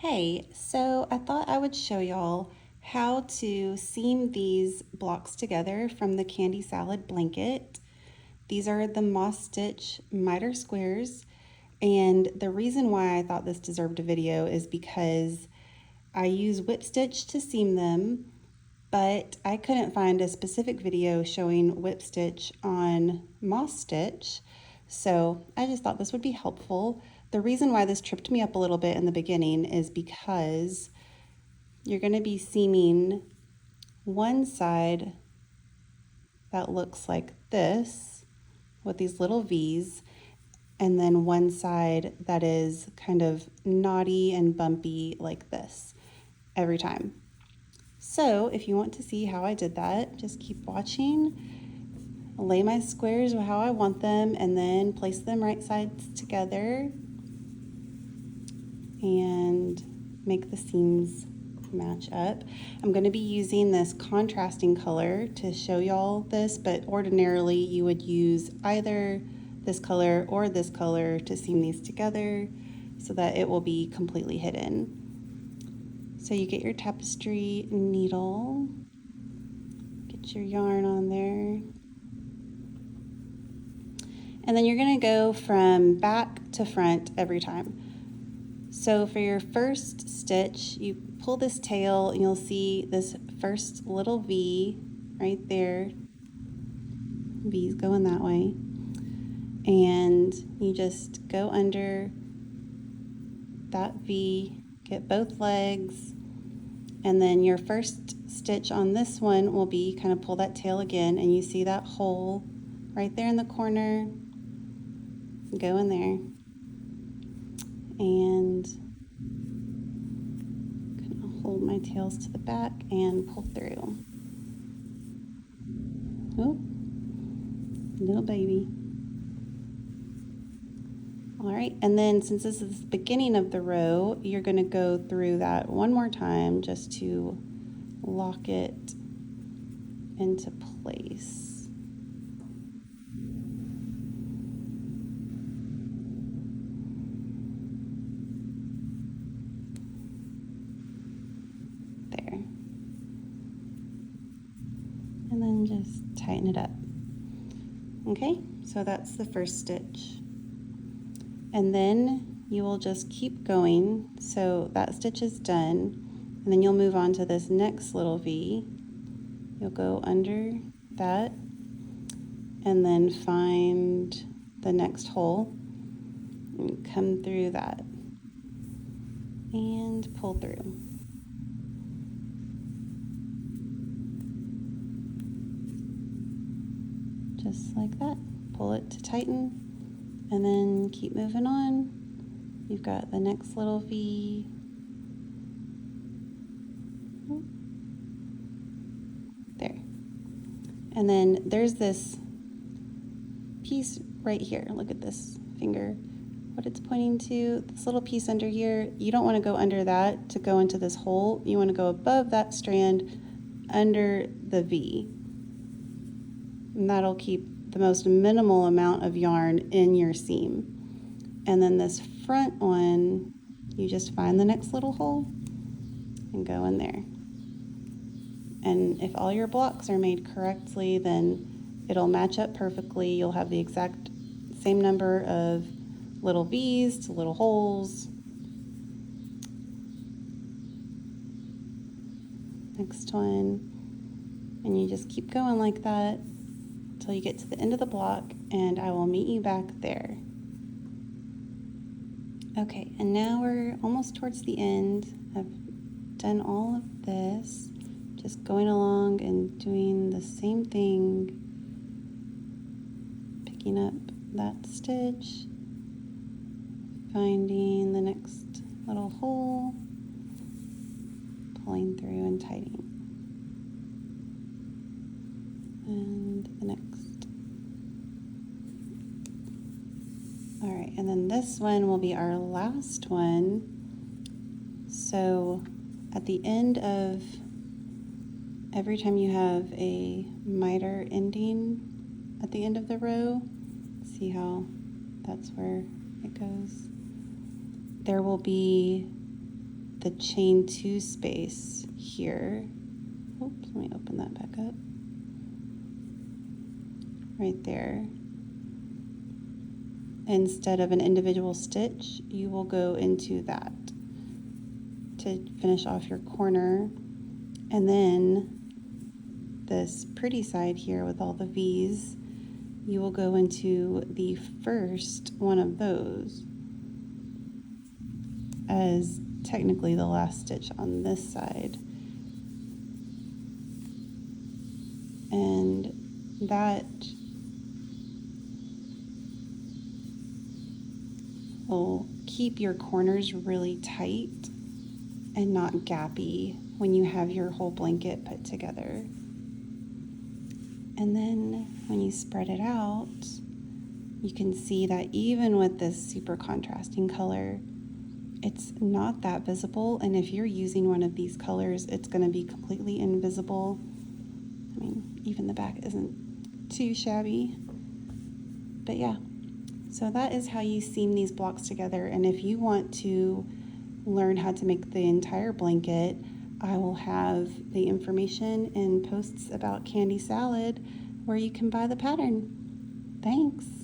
Hey, so I thought I would show y'all how to seam these blocks together from the candy salad blanket. These are the moss stitch miter squares, and the reason why I thought this deserved a video is because I use whip stitch to seam them, but I couldn't find a specific video showing whip stitch on moss stitch, so I just thought this would be helpful. The reason why this tripped me up a little bit in the beginning is because you're going to be seaming one side that looks like this with these little V's, and then one side that is kind of knotty and bumpy like this every time. So if you want to see how I did that, just keep watching. I'll lay my squares how I want them and then place them right sides together and make the seams match up. I'm going to be using this contrasting color to show y'all this, but ordinarily you would use either this color or this color to seam these together so that it will be completely hidden. So you get your tapestry needle, get your yarn on there, and then you're going to go from back to front every time. So for your first stitch, you pull this tail and you'll see this first little V right there. V's going that way. And you just go under that V, get both legs, and then your first stitch on this one will be kind of pull that tail again, and you see that hole right there in the corner. Go in there. And I'm gonna hold my tails to the back and pull through. Oh, little baby. All right, and then since this is the beginning of the row, you're gonna go through that one more time just to lock it into place. And then just tighten it up. Okay, so that's the first stitch. And then you will just keep going. So that stitch is done. And then you'll move on to this next little V. You'll go under that and then find the next hole and come through that and pull through. Just like that. Pull it to tighten and then keep moving on. You've got the next little V. There. And then there's this piece right here. Look at this finger. What it's pointing to, this little piece under here, you don't want to go under that to go into this hole. You want to go above that strand under the V. And that'll keep the most minimal amount of yarn in your seam. And then this front one, you just find the next little hole and go in there. And if all your blocks are made correctly, then it'll match up perfectly. You'll have the exact same number of little V's to little holes. Next one. And you just keep going like that until you get to the end of the block, and I will meet you back there. Okay, and now we're almost towards the end. I've done all of this, just going along and doing the same thing, picking up that stitch, finding the next little hole, pulling through and tightening. And the next. All right, and then this one will be our last one. So at the end of every time you have a miter ending at the end of the row, see how that's where it goes? There will be the chain 2 space here. Oops, let me open that back up. Right there. Instead of an individual stitch, you will go into that to finish off your corner. And then this pretty side here with all the V's, you will go into the first one of those as technically the last stitch on this side. And that will keep your corners really tight and not gappy when you have your whole blanket put together. And then when you spread it out, you can see that even with this super contrasting color, it's not that visible. And if you're using one of these colors, it's going to be completely invisible. I mean, even the back isn't too shabby. But yeah, so that is how you seam these blocks together. And if you want to learn how to make the entire blanket, I will have the information in posts about candy salad where you can buy the pattern. Thanks.